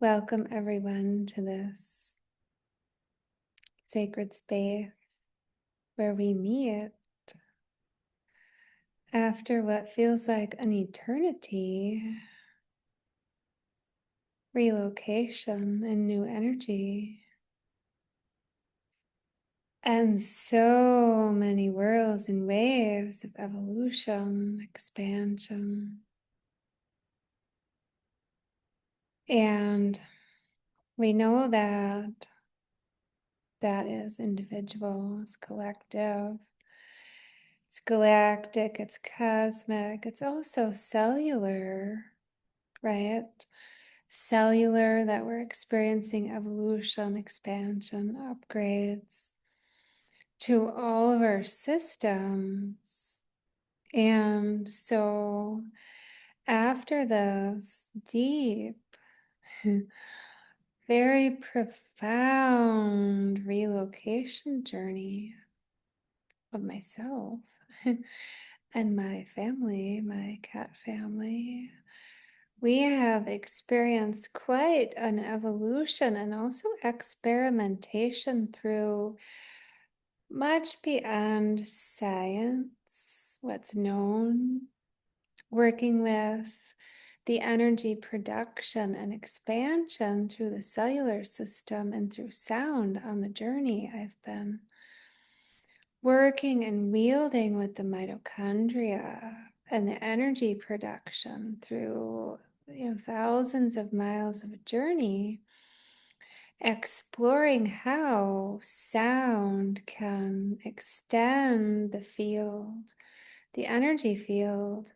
Welcome everyone to this sacred space where we meet after what feels like an eternity, relocation and new energy, and so many whirls and waves of evolution, expansion. And we know that that is individual, it's collective. It's galactic, it's cosmic, it's also cellular, right? Cellular, that we're experiencing evolution, expansion, upgrades to all of our systems. And so, after this deep, very profound relocation journey of myself and my family, my cat family, we have experienced quite an evolution and also experimentation through much beyond science, what's known, working with the energy production and expansion through the cellular system and through sound on the journey I've been working and wielding with the mitochondria and the energy production through thousands of miles of a journey, exploring how sound can extend the field, the energy field,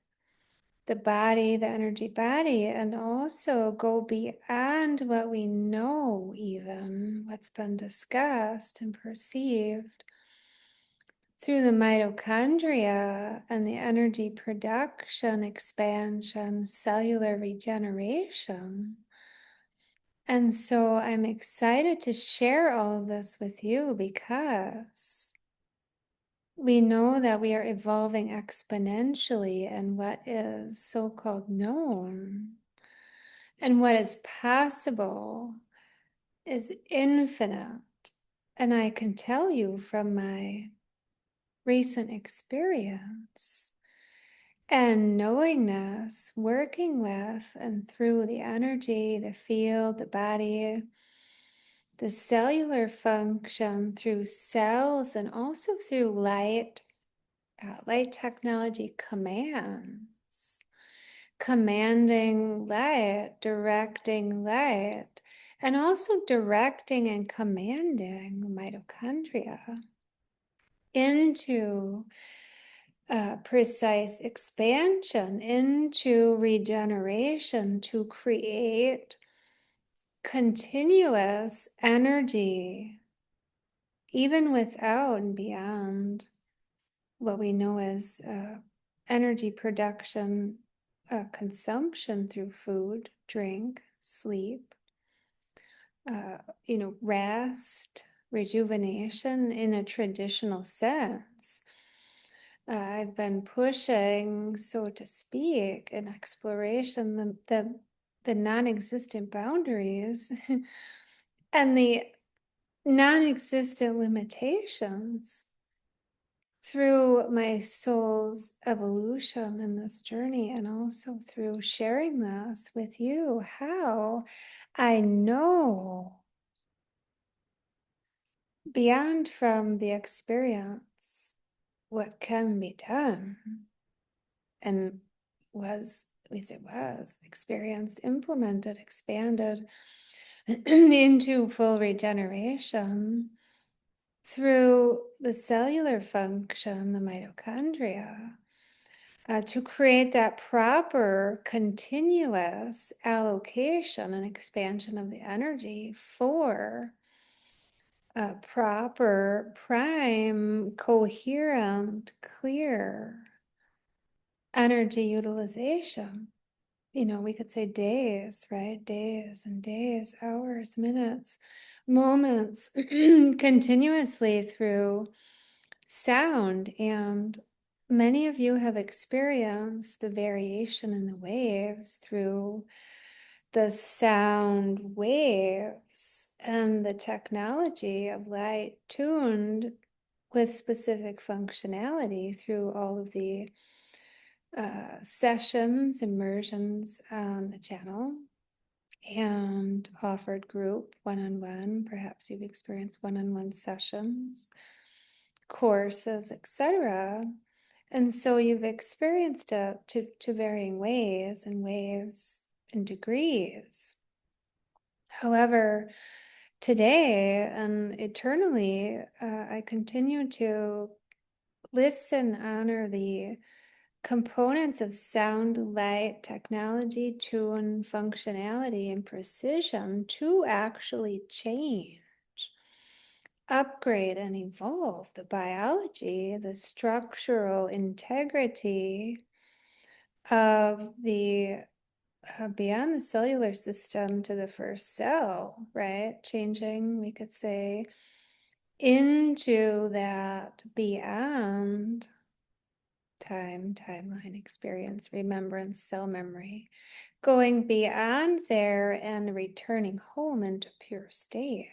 the body, the energy body, and also go beyond what we know, even what's been discussed and perceived through the mitochondria and the energy production, expansion, cellular regeneration. And so I'm excited to share all of this with you because we know that we are evolving exponentially in what is so-called known. And what is possible is infinite. And I can tell you from my recent experience and knowingness, working with and through the energy, the field, the body, the cellular function through cells, and also through light technology commands, commanding light, directing light, and also directing and commanding mitochondria into precise expansion, into regeneration to create continuous energy, even without and beyond what we know as energy production, consumption through food, drink, sleep, rest, rejuvenation in a traditional sense. I've been pushing, so to speak, in exploration, the non-existent boundaries and the non-existent limitations through my soul's evolution in this journey, and also through sharing this with you, how I know beyond from the experience what can be done, and was experienced, implemented, expanded into full regeneration through the cellular function, the mitochondria, to create that proper continuous allocation and expansion of the energy for proper, prime, coherent, clear energy utilization. We could say days, right? Days and days, hours, minutes, moments, continuously through sound. And many of you have experienced the variation in the waves through the sound waves and the technology of light tuned with specific functionality through all of the sessions, immersions on the channel, and offered group one-on-one. Perhaps you've experienced one-on-one sessions, courses, etc. And so you've experienced it to varying ways and waves and degrees. However, today and eternally, I continue to listen, honor the components of sound, light, technology, tune, functionality, and precision to actually change, upgrade, and evolve the biology, the structural integrity of the beyond the cellular system to the first cell, right? Changing, we could say, into that beyond timeline, experience, remembrance, cell memory, going beyond there and returning home into pure state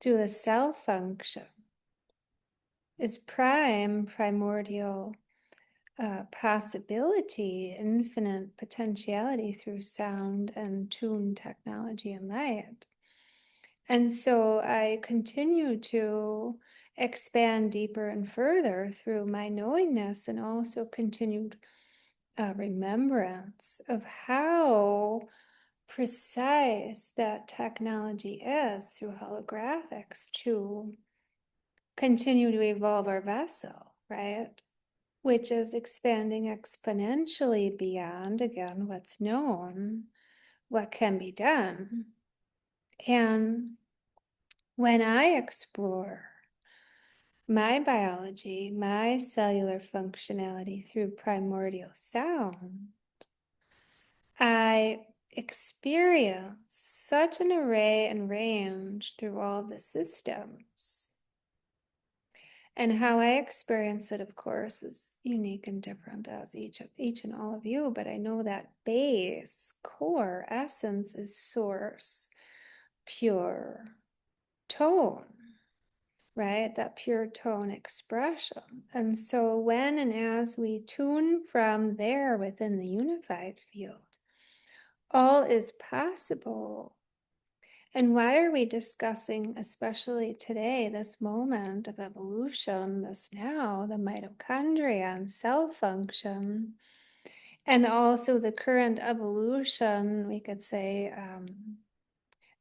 to the cell function is primordial possibility, infinite potentiality through sound and tune technology and light. And so I continue to expand deeper and further through my knowingness and also continued remembrance of how precise that technology is through holographics to continue to evolve our vessel, right? Which is expanding exponentially beyond, again, what's known, what can be done. And when I explore my biology, my cellular functionality through primordial sound, I experience such an array and range through all of the systems. And how I experience it, of course, is unique and different as each and all of you, but I know that base, core, essence is source, pure tone, right? That pure tone expression. And so when and as we tune from there within the unified field, all is possible. And why are we discussing, especially today, this moment of evolution, this now, the mitochondria and cell function, and also the current evolution, we could say,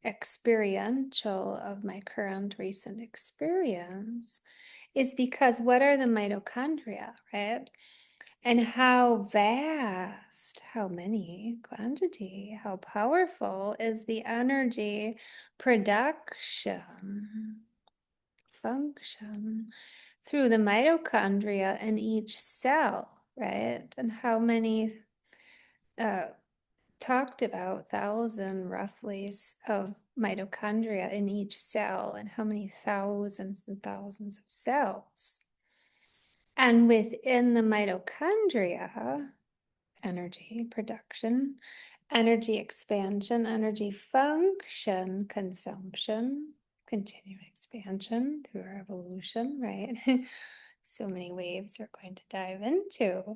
experiential of my current recent experience, is because what are the mitochondria, right? And how vast, how many, quantity, how powerful is the energy production function through the mitochondria in each cell, right? And how many, talked about 1,000 roughly of mitochondria in each cell, and how many thousands and thousands of cells. And within the mitochondria, energy production, energy expansion, energy function, consumption, continued expansion through our evolution, right? So many waves we're going to dive into.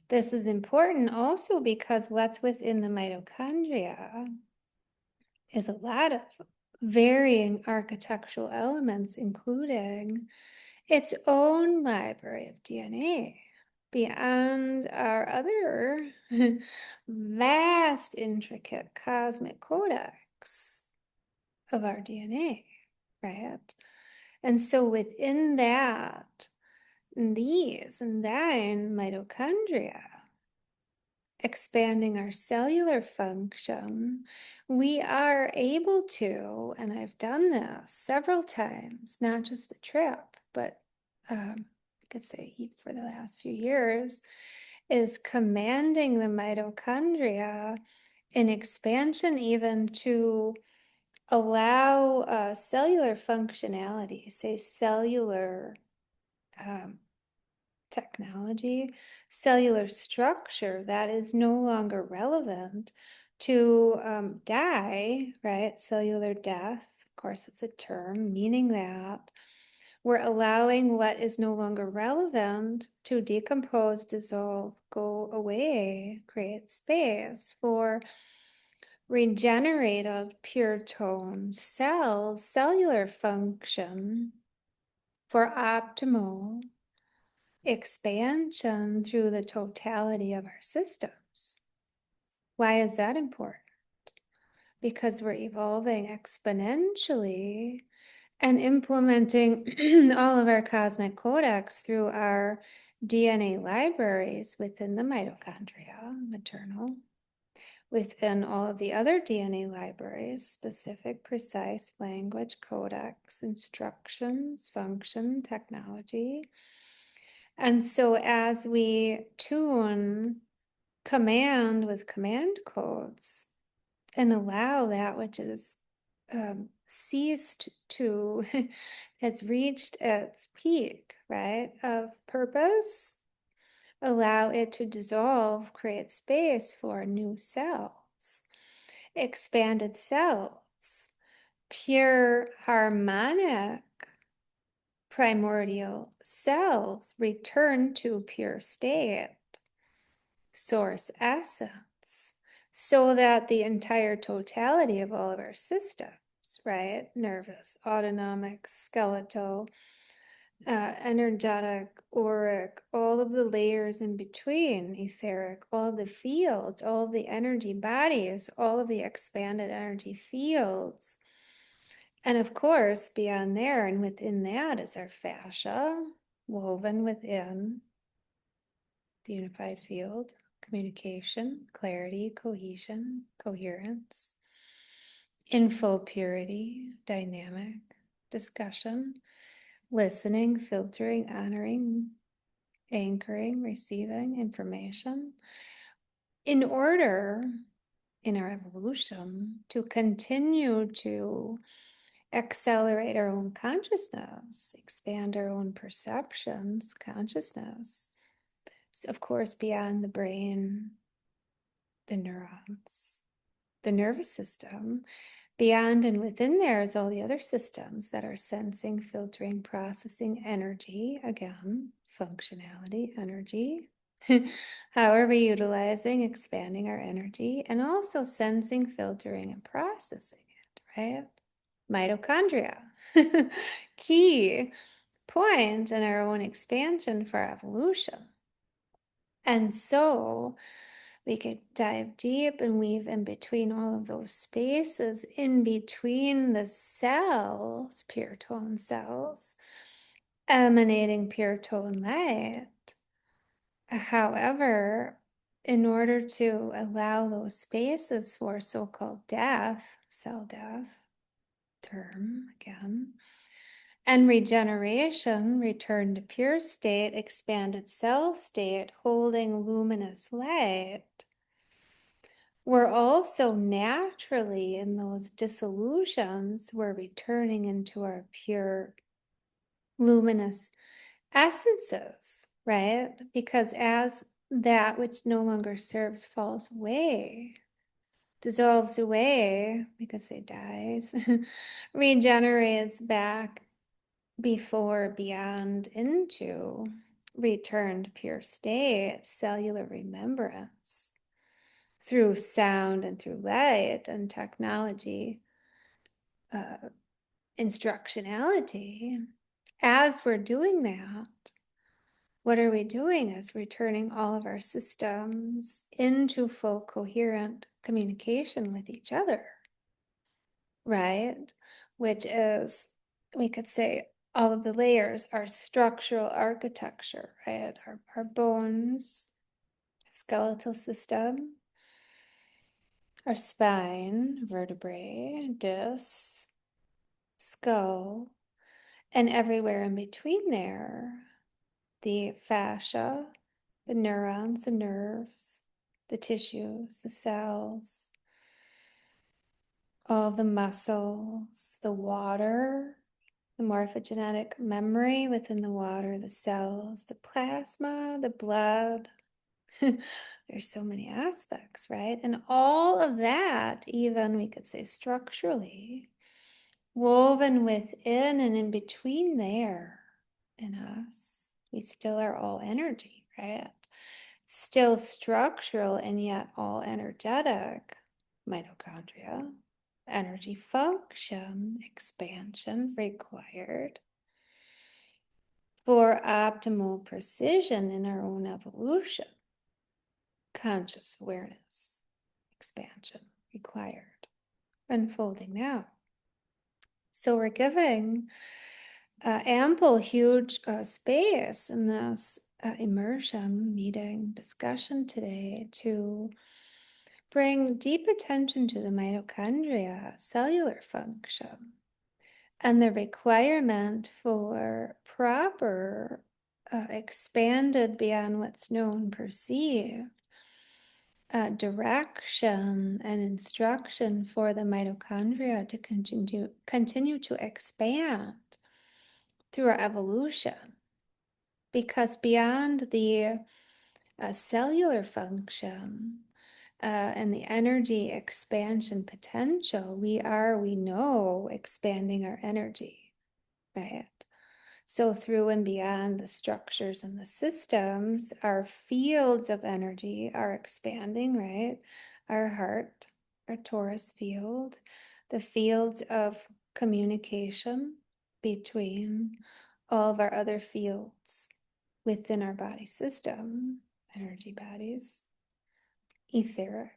This is important also because what's within the mitochondria is a lot of varying architectural elements, including its own library of DNA beyond our other vast, intricate cosmic codex of our DNA, right? And so within that, these and then mitochondria, expanding our cellular function, we are able to, and I've done this several times, not just a trip, but I could say for the last few years, is commanding the mitochondria in expansion even to allow cellular functionality, say cellular technology, cellular structure that is no longer relevant to die, right? Cellular death, of course, it's a term meaning that we're allowing what is no longer relevant to decompose, dissolve, go away, create space for regenerated pure tone cells, cellular function for optimal expansion through the totality of our systems. Why is that important? Because we're evolving exponentially and implementing all of our cosmic codex through our DNA libraries within the mitochondria, maternal, within all of the other DNA libraries, specific, precise language, codex, instructions, function, technology. And so as we tune command with command codes and allow that which is ceased to, has reached its peak, right, of purpose, allow it to dissolve, create space for new cells, expanded cells, pure harmonic primordial cells return to pure state, source essence, so that the entire totality of all of our systems, right, nervous, autonomic, skeletal, energetic, auric, all of the layers in between, etheric, all of the fields, all of the energy bodies, all of the expanded energy fields. And of course, beyond there and within that is our fascia, woven within the unified field, communication, clarity, cohesion, coherence, in full purity, dynamic, discussion, listening, filtering, honoring, anchoring, receiving information, in order in our evolution to continue to accelerate our own consciousness, expand our own perceptions, consciousness, of course, beyond the brain, the neurons, the nervous system. Beyond and within there is all the other systems that are sensing, filtering, processing energy. Again, functionality, energy. How are we utilizing, expanding our energy, and also sensing, filtering, and processing it, right? Mitochondria. Key point in our own expansion for evolution. And so we could dive deep and weave in between all of those spaces, in between the cells, pure tone cells, emanating pure tone light. However, in order to allow those spaces for so-called death, cell death, term again, and regeneration, return to pure state, expanded cell state, holding luminous light, we're also naturally in those dissolutions, we're returning into our pure luminous essences, right? Because as that which no longer serves falls away, dissolves away, we could say dies, regenerates back before, beyond, into returned pure state, cellular remembrance through sound and through light and technology, instructionality. As we're doing that, what are we doing? Is returning all of our systems into full coherent communication with each other, right? Which is, we could say, all of the layers, our structural architecture, right? Our bones, skeletal system, our spine, vertebrae, discs, skull, and everywhere in between there, the fascia, the neurons, the nerves, the tissues, the cells, all the muscles, the water, the morphogenetic memory within the water, the cells, the plasma, the blood, There's so many aspects, right? And all of that, even we could say structurally, woven within and in between there in us, we still are all energy, right? Still structural and yet all energetic. Mitochondria, energy function, expansion required for optimal precision in our own evolution. Conscious awareness, expansion required, unfolding now. So we're giving ample, huge space in this immersion meeting discussion today to bring deep attention to the mitochondria cellular function and the requirement for proper expanded beyond what's known perceived direction and instruction for the mitochondria to continue to expand through our evolution. Because beyond the cellular function and the energy expansion potential, we know, expanding our energy, right? So through and beyond the structures and the systems, our fields of energy are expanding, right? Our heart, our torus field, the fields of communication between all of our other fields within our body system, energy bodies, etheric,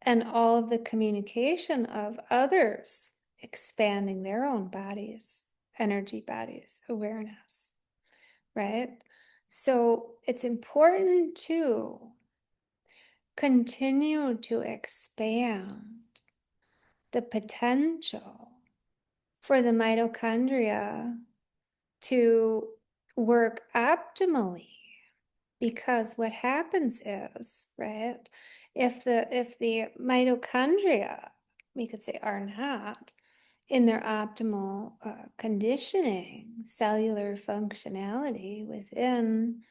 and all of the communication of others expanding their own bodies, energy bodies, awareness, right? So it's important to continue to expand the potential for the mitochondria to work optimally. Because what happens is, right, if the mitochondria, we could say, are not in their optimal conditioning, cellular functionality within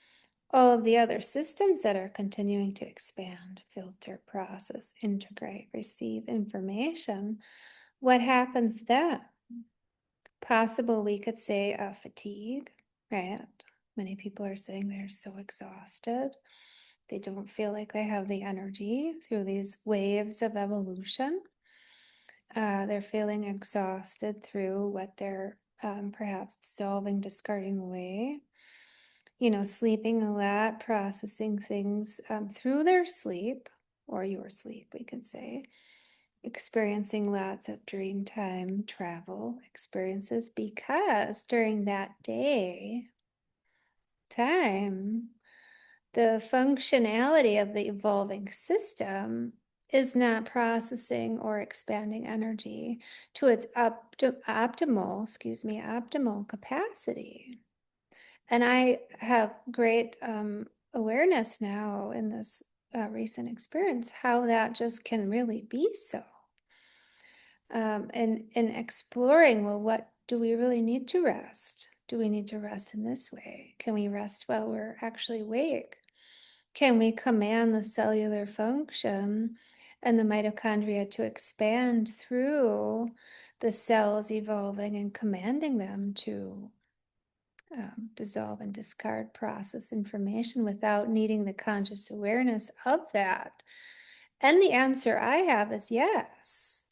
all of the other systems that are continuing to expand, filter, process, integrate, receive information, what happens then? Possible, we could say, fatigue, right? Many people are saying they're so exhausted. They don't feel like they have the energy through these waves of evolution. They're feeling exhausted through what they're perhaps dissolving, discarding away. Sleeping a lot, processing things through their sleep or your sleep, we could say. Experiencing lots of dream time travel experiences because during that day time, the functionality of the evolving system is not processing or expanding energy to its optimal capacity. And I have great awareness now in this recent experience how that just can really be so. And exploring, well, what do we really need to rest? Do we need to rest in this way? Can we rest while we're actually awake? Can we command the cellular function and the mitochondria to expand through the cells evolving and commanding them to dissolve and discard, process information without needing the conscious awareness of that? And the answer I have is yes.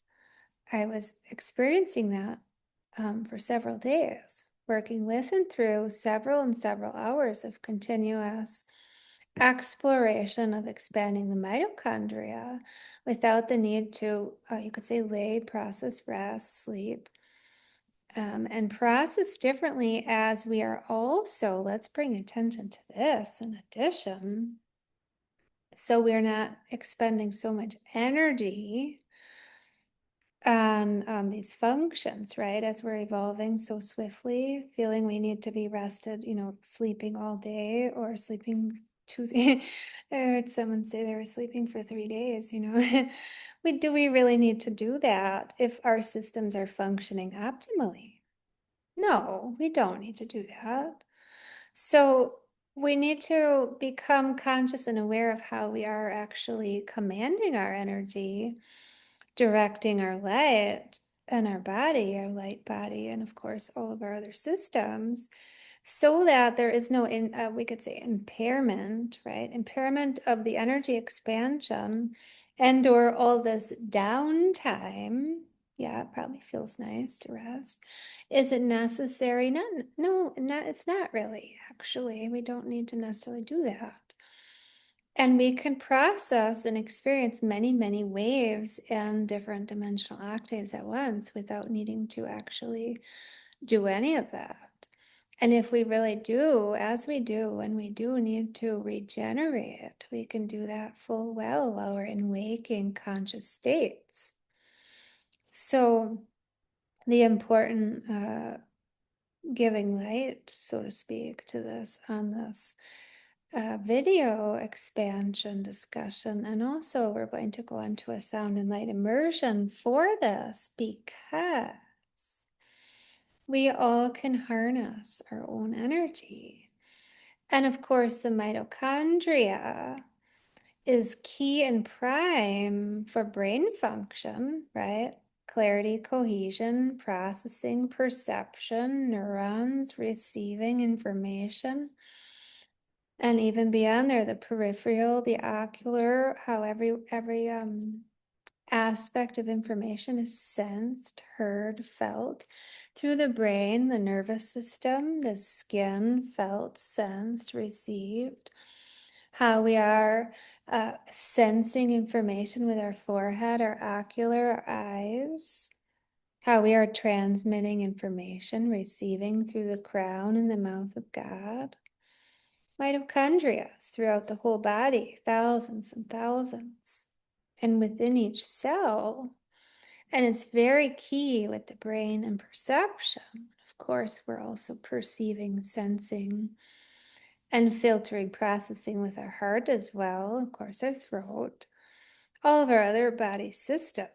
I was experiencing that for several days, working with and through several hours of continuous exploration of expanding the mitochondria without the need to, you could say, lay, process, rest, sleep, and process differently as we are also, let's bring attention to this in addition, so we're not expending so much energy on these functions, right? As we're evolving so swiftly, feeling we need to be rested, sleeping all day or sleeping I heard someone say they were sleeping for 3 days, Do we really need to do that if our systems are functioning optimally? No, we don't need to do that. So We need to become conscious and aware of how we are actually commanding our energy, directing our light and our light body, and of course, all of our other systems, so that there is no, we could say, impairment, right? Impairment of the energy expansion and/or all this downtime. Yeah, it probably feels nice to rest. Is it necessary? Not, no, not, it's not really, actually. We don't need to necessarily do that. And we can process and experience many, many waves and different dimensional octaves at once without needing to actually do any of that. And if we really do, as we do, and we do need to regenerate, we can do that full well while we're in waking conscious states. So the important giving light, so to speak, to this on this video expansion discussion. And also we're going to go into a sound and light immersion for this because we all can harness our own energy. And of course, the mitochondria is key and prime for brain function, right? Clarity, cohesion, processing, perception, neurons receiving information. And even beyond there, the peripheral, the ocular, how every aspect of information is sensed, heard, felt through the brain, the nervous system, the skin, felt, sensed, received. How we are sensing information with our forehead, our ocular, our eyes. How we are transmitting information, receiving through the crown and the mouth of God. Mitochondria throughout the whole body, thousands and thousands, and within each cell. And it's very key with the brain and perception. Of course, we're also perceiving, sensing, and filtering, processing with our heart as well. Of course, our throat, all of our other body systems.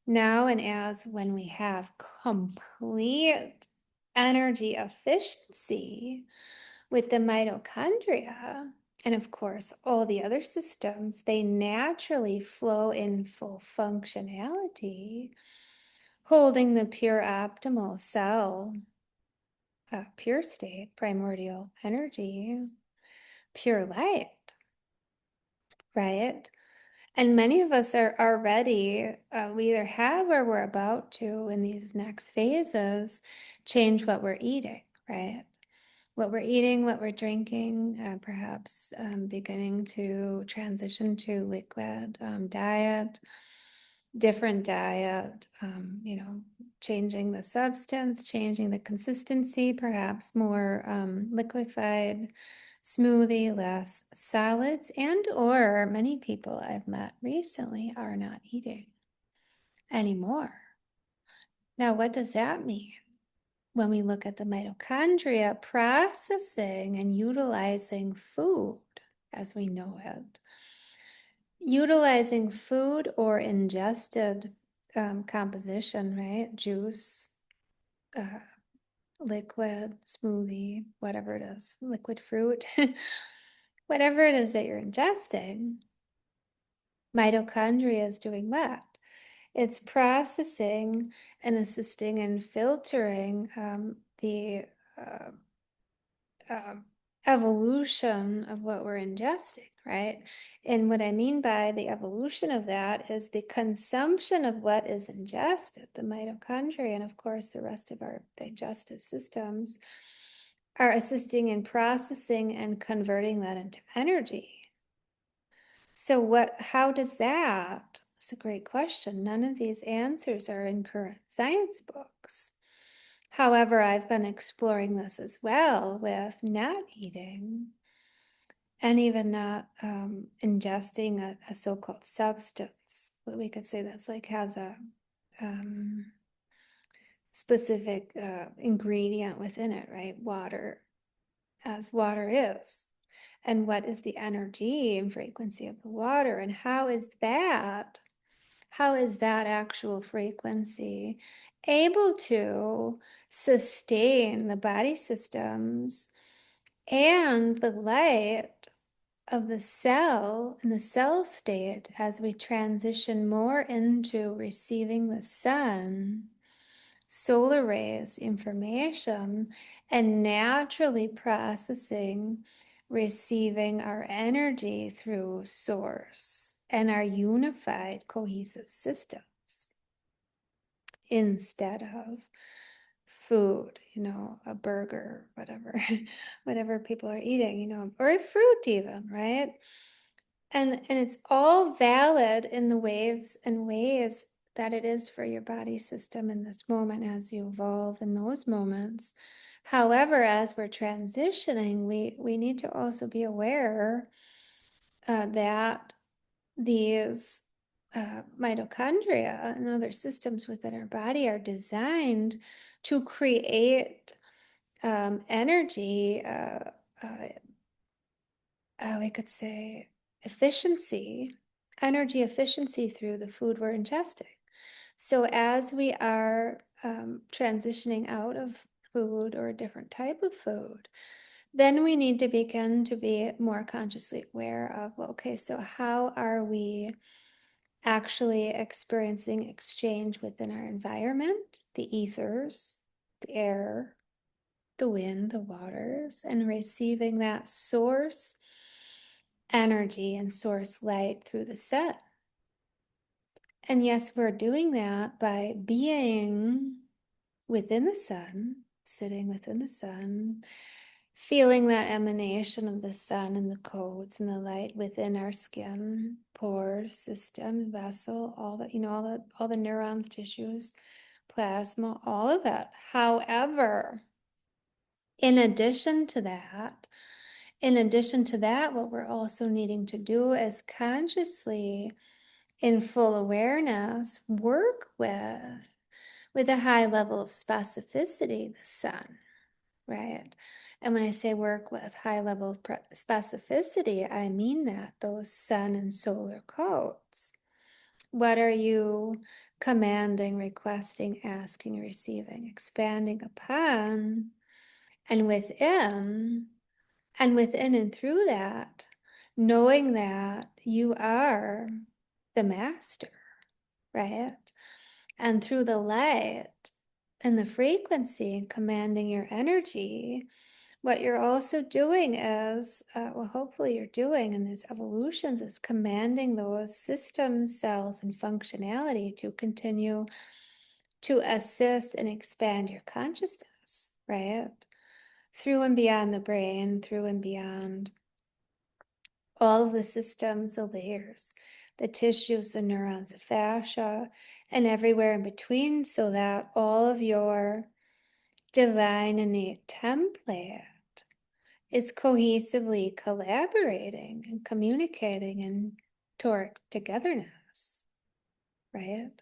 Now and as when we have complete energy efficiency with the mitochondria, and of course, all the other systems, they naturally flow in full functionality, holding the pure optimal cell, pure state, primordial energy, pure light, right? And many of us are already, we either have or we're about to, in these next phases, change what we're eating, right? What we're eating, what we're drinking, perhaps beginning to transition to liquid diet, different diet, changing the substance, changing the consistency, perhaps more liquefied smoothie, less solids, and or many people I've met recently are not eating anymore. Now, what does that mean? When we look at the mitochondria processing and utilizing food as we know it, utilizing food or ingested composition, right? Juice, uh, liquid, smoothie, whatever it is, liquid fruit, whatever it is that you're ingesting, mitochondria is doing what? It's processing and assisting in filtering the uh, um, evolution of what we're ingesting, right? And what I mean by the evolution of that is the consumption of what is ingested, the mitochondria, and of course, the rest of our digestive systems are assisting in processing and converting that into energy. So how does that? It's a great question. None of these answers are in current science books. However, I've been exploring this as well with not eating and even not ingesting a so-called substance. What we could say that's like has a specific ingredient within it, right? Water, as water is. And what is the energy and frequency of the water? And how is that actual frequency able to sustain the body systems And the light of the cell in the cell state, as we transition more into receiving the sun, solar rays information, and naturally processing, receiving our energy through source and our unified cohesive systems instead of food, a burger, whatever, whatever people are eating, or a fruit even, right? And it's all valid in the waves and ways that it is for your body system in this moment as you evolve in those moments. However, as we're transitioning, we need to also be aware that these mitochondria and other systems within our body are designed to create energy, we could say efficiency, energy efficiency through the food we're ingesting. So as we are transitioning out of food or a different type of food, then we need to begin to be more consciously aware of, okay, so how are we actually experiencing exchange within our environment, the ethers, the air, the wind, the waters, and receiving that source energy and source light through the sun. And yes, we're doing that by being within the sun, sitting within the sun, feeling that emanation of the sun and the codes and the light within our skin, pores, system, vessel, all the neurons, tissues, plasma, all of it. However, in addition to that, what we're also needing to do is consciously, in full awareness, work with a high level of specificity, the sun, right? And when I say work with high level of specificity, I mean that those sun and solar codes. What are you commanding, requesting, asking, receiving, expanding upon, and within? And within and through that, knowing that you are the master, right? And through the light and the frequency and commanding your energy, what you're also doing is, hopefully you're doing in these evolutions, is commanding those systems, cells, and functionality to continue to assist and expand your consciousness, right? Through and beyond the brain, through and beyond all of the systems, the layers, the tissues, the neurons, the fascia, and everywhere in between, so that all of your divine innate template is cohesively collaborating and communicating in toric togetherness, right?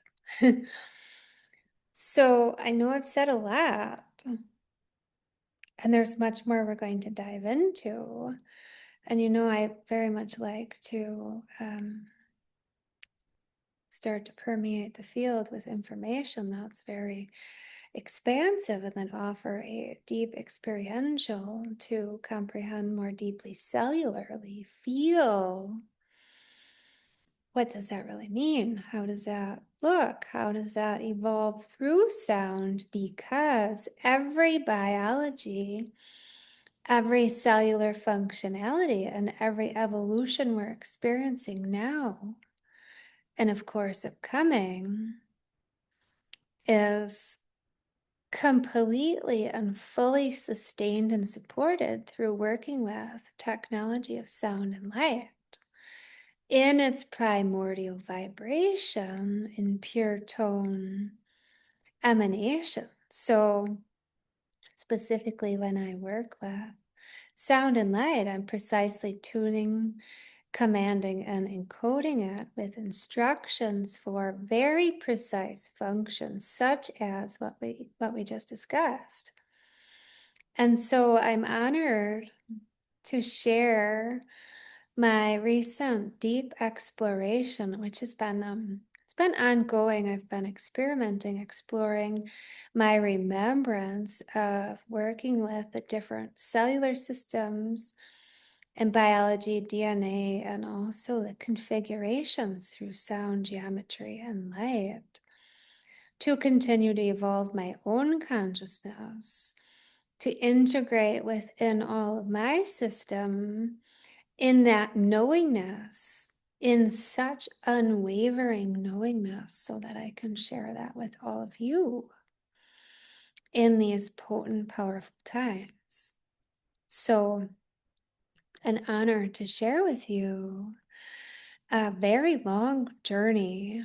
So I know I've said a lot, and there's much more we're going to dive into. And I very much like to start to permeate the field with information that's very expansive, and then offer a deep experiential to comprehend more deeply cellularly, feel what does that really mean? How does that look? How does that evolve through sound? Because every biology, every cellular functionality, and every evolution we're experiencing now, and of course upcoming, is completely and fully sustained and supported through working with technology of sound and light in its primordial vibration in pure tone emanation. So specifically when I work with sound and light, I'm precisely tuning, commanding, and encoding it with instructions for very precise functions, such as what we just discussed. And so I'm honored to share my recent deep exploration, which has been been ongoing. I've been experimenting, exploring my remembrance of working with the different cellular systems and biology, DNA, and also the configurations through sound, geometry, and light to continue to evolve my own consciousness, to integrate within all of my system in that knowingness, in such unwavering knowingness, so that I can share that with all of you in these potent, powerful times. So, an honor to share with you a very long journey,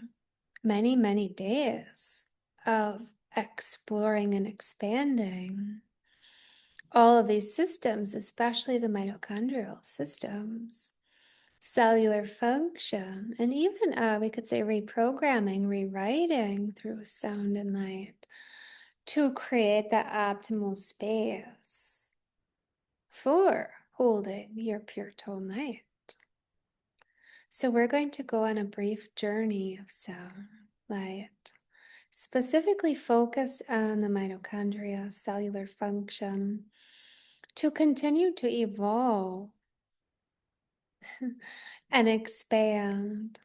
many, many days of exploring and expanding all of these systems, especially the mitochondrial systems, cellular function, and even we could say reprogramming, rewriting through sound and light to create that optimal space for holding your pure tone light. So we're going to go on a brief journey of sound, light, specifically focused on the mitochondria, cellular function, to continue to evolve and expand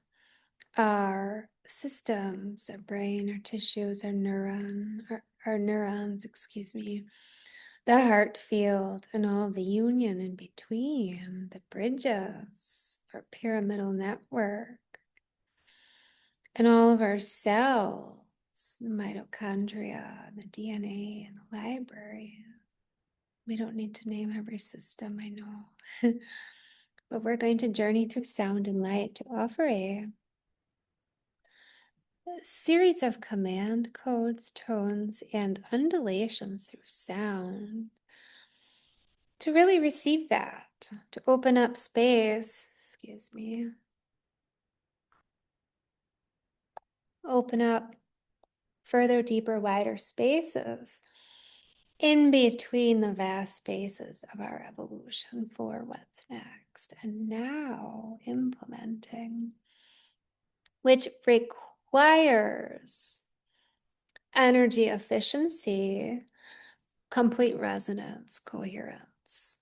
our systems, our brain, our tissues, our neurons, the heart field, and all the union in between, the bridges, our pyramidal network, and all of our cells, the mitochondria, the DNA, and the library. We don't need to name every system, I know. But we're going to journey through sound and light to offer a series of command codes, tones, and undulations through sound to really receive that, to open up space, open up further, deeper, wider spaces in between the vast spaces of our evolution for what's next. And now implementing, which requires energy efficiency, complete resonance, coherence,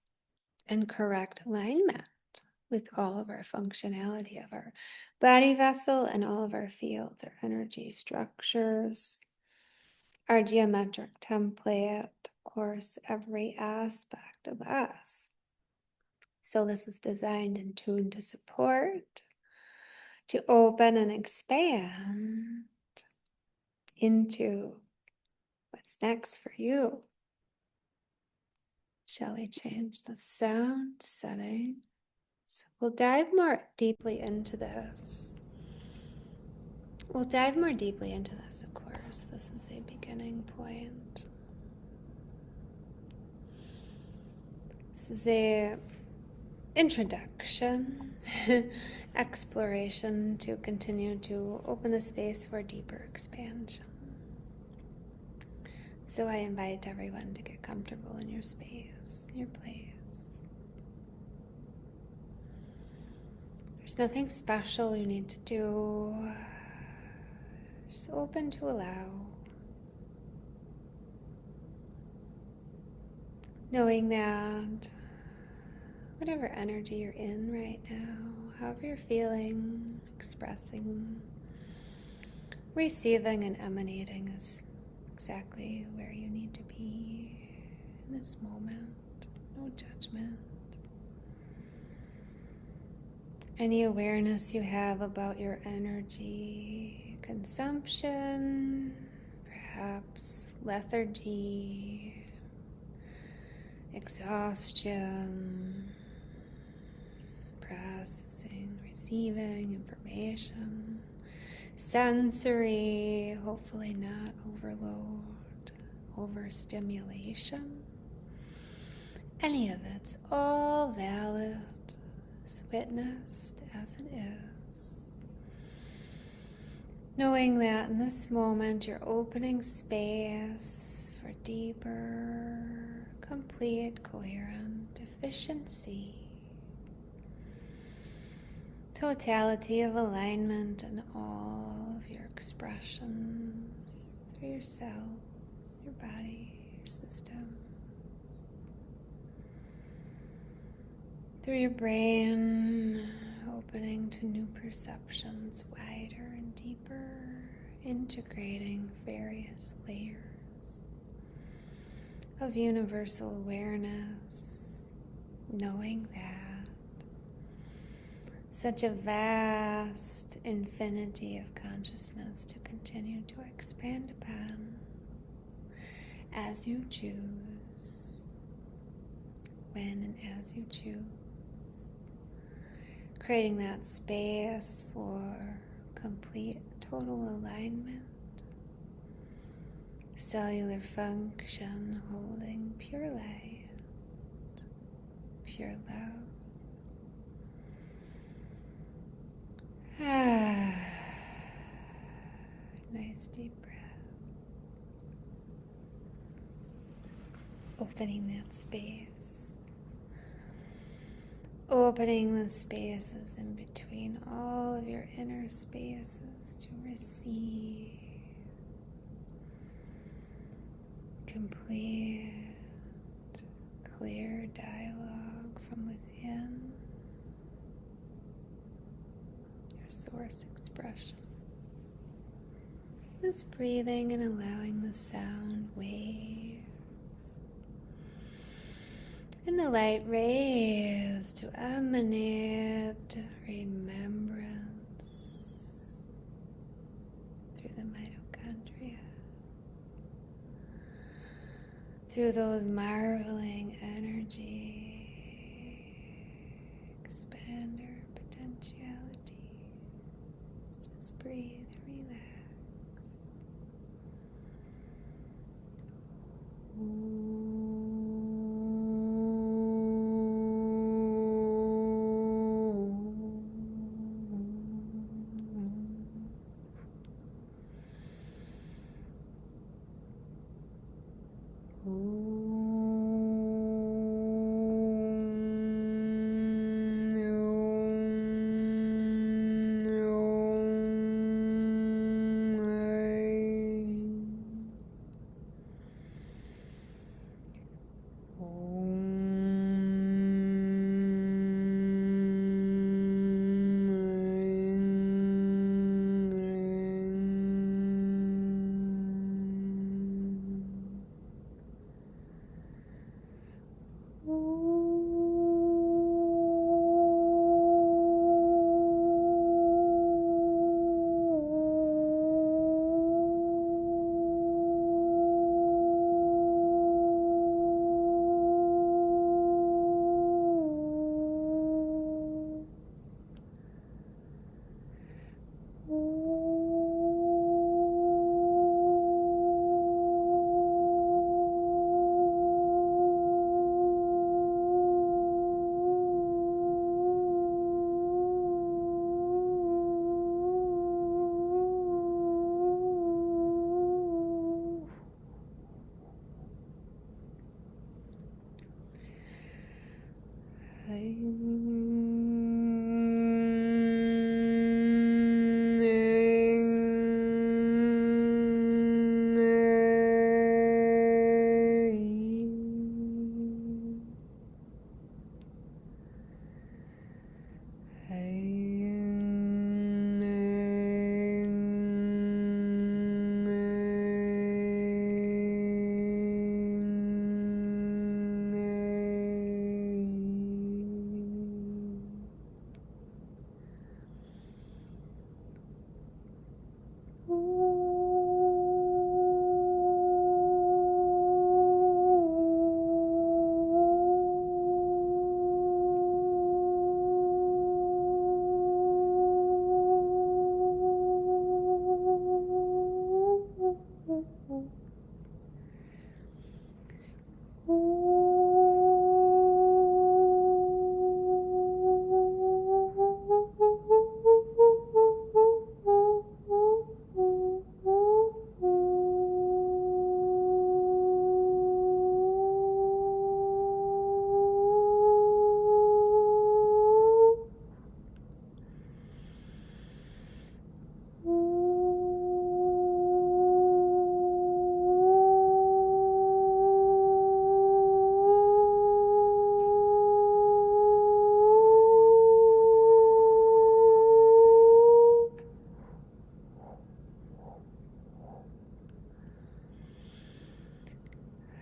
and correct alignment with all of our functionality of our body vessel and all of our fields, our energy structures, our geometric template, of course, every aspect of us. So this is designed and tuned to support, to open and expand into what's next for you. Shall we change the sound setting? So we'll dive more deeply into this. Of course. This is a beginning point. This is a introduction, exploration to continue to open the space for deeper expansion. So I invite everyone to get comfortable in your space, your place. There's nothing special you need to do. Just open to allow. Knowing that whatever energy you're in right now, however you're feeling, expressing, receiving, and emanating is exactly where you need to be in this moment. No judgment. Any awareness you have about your energy consumption, perhaps lethargy, exhaustion, processing, receiving information, sensory, hopefully not overload, overstimulation. Any of it's all valid, is witnessed as it is. Knowing that in this moment you're opening space for deeper, complete, coherent efficiency. totality of alignment in all of your expressions through your cells, your body, your system, through your brain, opening to new perceptions wider and deeper, integrating various layers of universal awareness, knowing that such a vast infinity of consciousness to continue to expand upon as you choose, when and as you choose, creating that space for complete total alignment, cellular function holding pure light, pure love. Nice deep breath. Opening that space. Opening the spaces in between all of your inner spaces to receive complete, clear dialogue from within your source expression. Just breathing and allowing the sound waves and the light rays to emanate remembrance through the mitochondria, through those marveling energy expander potentiality. Just breathe and relax.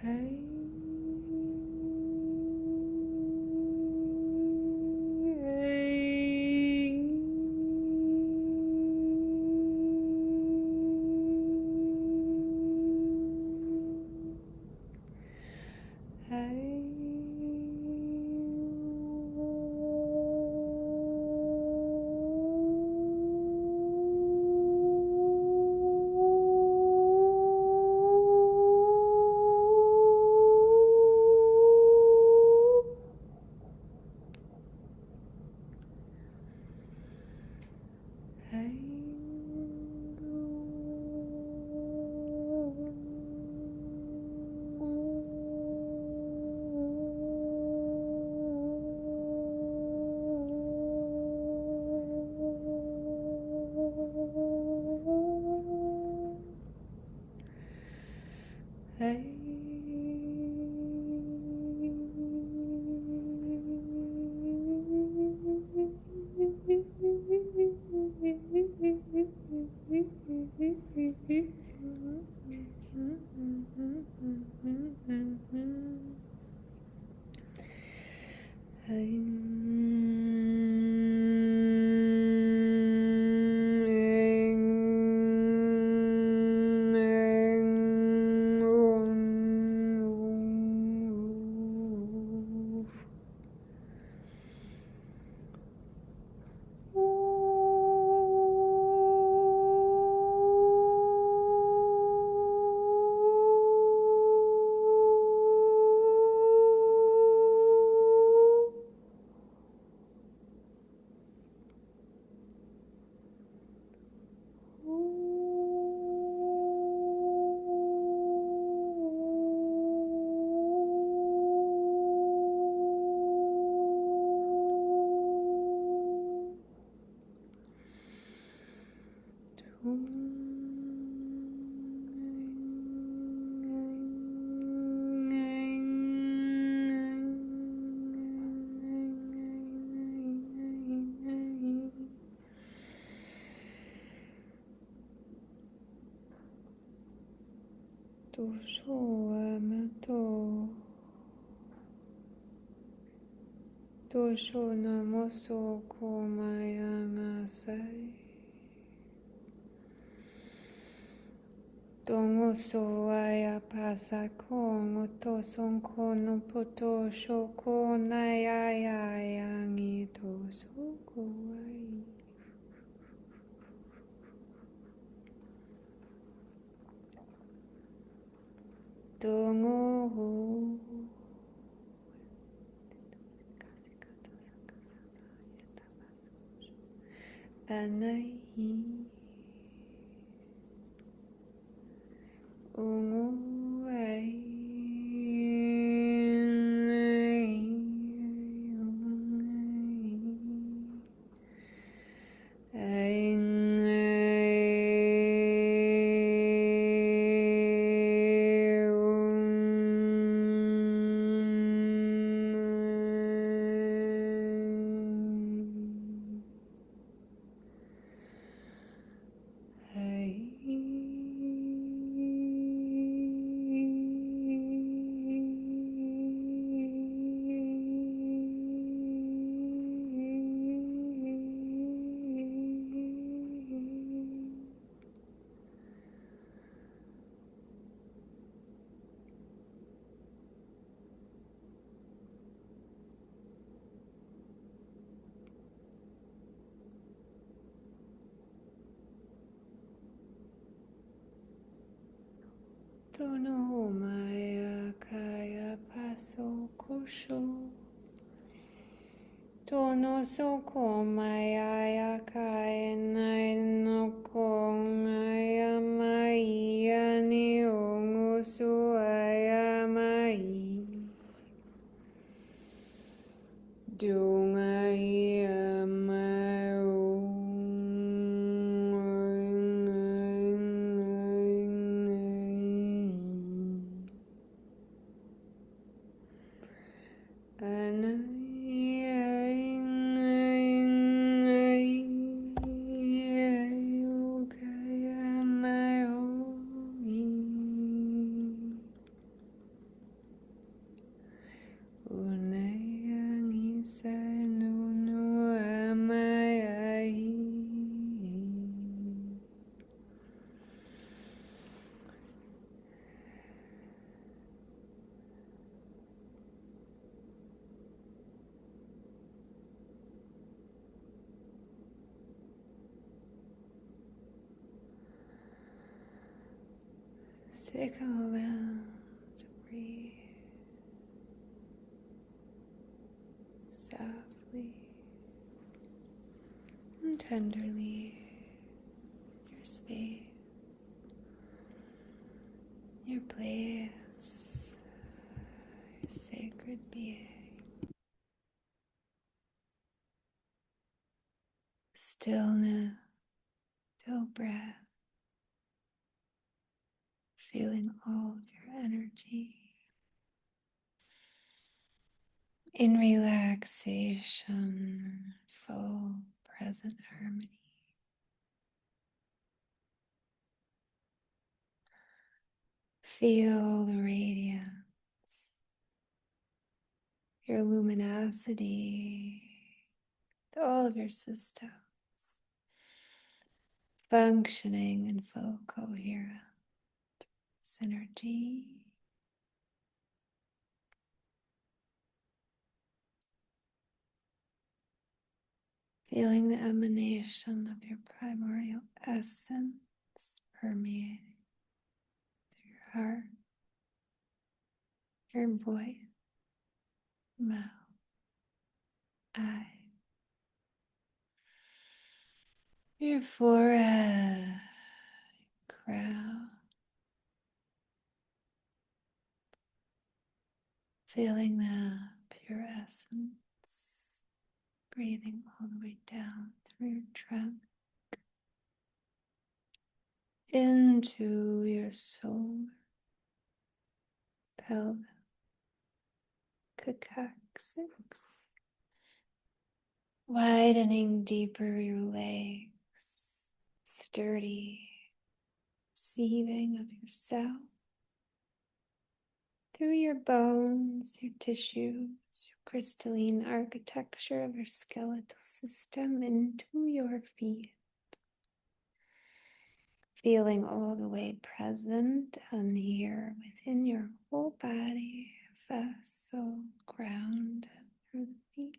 Hey. Dosho namoso komayangasai. Dongoso ayapasa kong otosong kono poto shoko nayayangi tosoko ai. Dongo Anai Ungu ai Tono maya kaya paso kosho. Tono soko maya kaya nai no kong aya mai ani ongo so aya mai. Dung aya mai. Take a moment to breathe softly and tenderly. Your space, your place, your sacred being. Stillness, still breath, feeling all of your energy in relaxation, full present harmony. Feel the radiance, your luminosity, all of your systems functioning in full coherent synergy. Feeling the emanation of your primordial essence permeating through your heart, your voice, mouth, eye, your forehead, crown, feeling the pure essence, breathing all the way down through your trunk into your soul, pelvis, coccyx, widening deeper your legs, sturdy, receiving of yourself through your bones, your tissues, your crystalline architecture of your skeletal system into your feet. Feeling all the way present and here within your whole body, vessel grounded through the feet.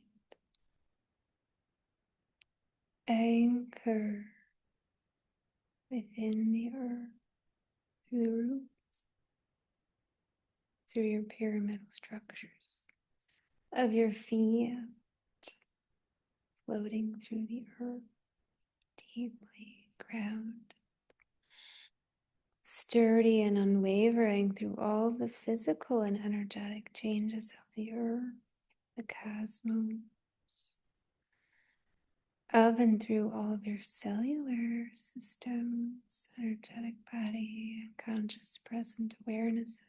Anchor within the earth, through the roots, through your pyramidal structures of your feet, floating through the earth, deeply grounded, sturdy and unwavering through all of the physical and energetic changes of the earth, the cosmos, of and through all of your cellular systems, energetic body, conscious present awarenesses.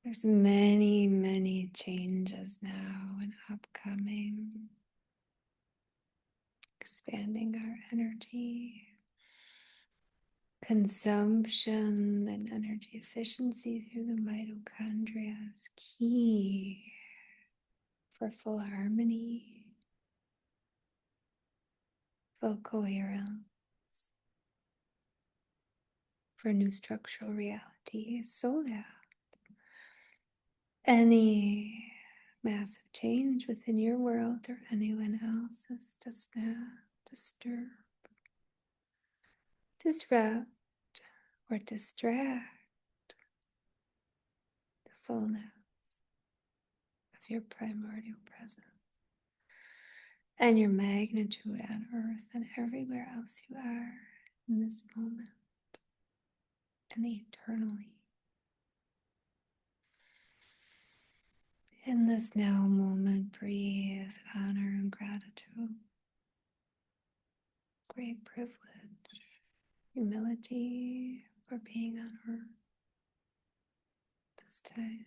There's many, many changes now and upcoming, expanding our energy, consumption, and energy efficiency through the mitochondria is key for full harmony, full coherence, for new structural reality, so that any massive change within your world or anyone else's does not disturb, disrupt, or distract the fullness of your primordial presence and your magnitude on earth and everywhere else you are in this moment and eternally. In this now moment, breathe honor and gratitude, great privilege, humility for being on earth this time.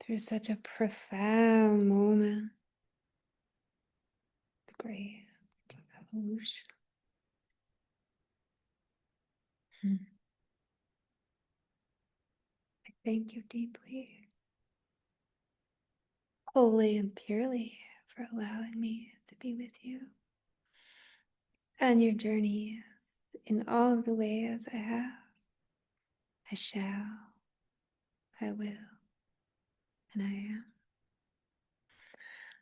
Through such a profound moment, the great evolution. I thank you deeply, wholly and purely, for allowing me to be with you on your journey in all of the ways I have, I shall, I will, and I am.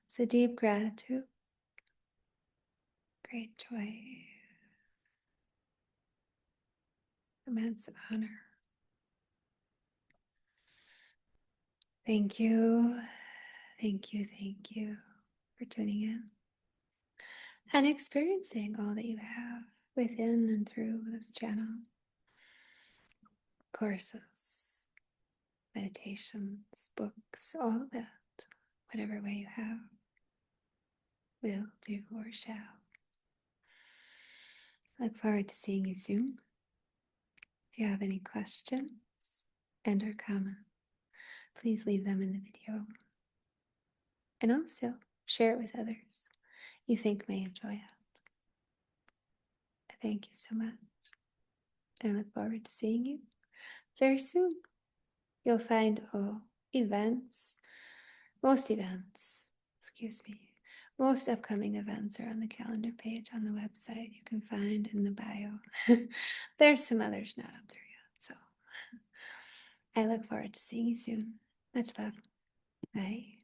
So deep gratitude, great joy, immense honor. Thank you. Thank you. Thank you for tuning in and experiencing all that you have within and through this channel. Courses, meditations, books, all of it, whatever way you have, will, do, or shall. I look forward to seeing you soon. If you have any questions and or comments, please leave them in the video. And also share it with others you think may enjoy it. Thank you so much. I look forward to seeing you very soon. You'll find most upcoming events are on the calendar page on the website. You can find in the bio. There's some others not up there yet. So I look forward to seeing you soon. Much love. Bye.